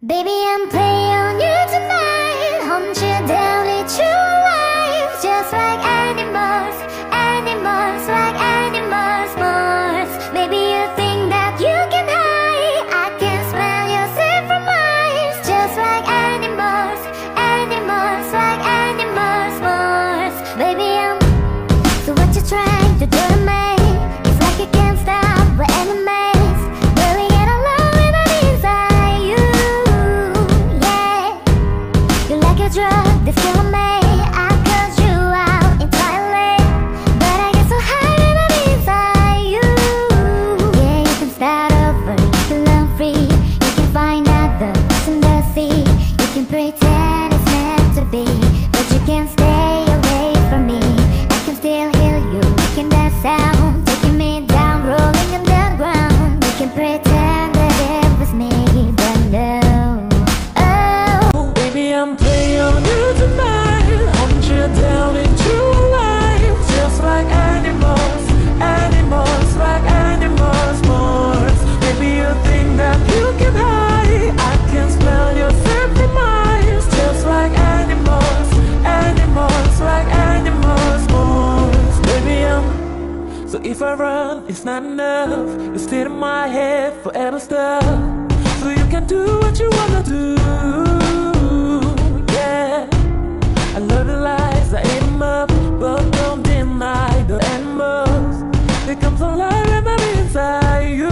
Baby, I'm playing on you tonight. Hunt you down, eat you alive. Just like animals, animals, like animals, more. Maybe you think that you can hide. I can smell your scent from miles. Just like animals, animals, like animals, more. Baby, I'm so what you trying to do to me? It's like you can't stop, we're enemies. Really get along with an inside you. You're like a drug that's killing me. I cut you out entirely, but I get so high when I'm inside you. Yeah, you can start over, you can learn free. You can find out the best in the sea. You can pretend it's meant to be, but you can't stay away from me. I can still hear you making that sound, taking me down, rolling on the ground. You can pretend that it was me, but no. Baby, I'm playing on you tonight. Hunt you down into life. Just like animals, animals, like animals, more. Baby, you think that you can hide. I can smell your scent from miles. Just like animals, animals, like animals, more. Baby, so if I run, it's not enough. You stay in my head forever stuck. So you can do what you wanna do. I love the lies, I ate them up, but don't deny the animals. They come to life when I'm inside you.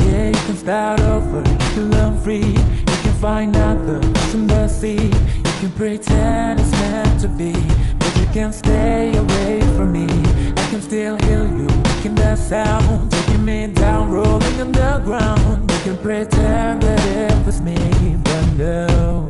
Yeah, you can start over, you can learn free. You can find out the best in the sea. You can pretend it's meant to be, but you can't stay away from me. I can still hear you making that sound, taking me down, rolling on the ground. You can pretend that it was me, but no.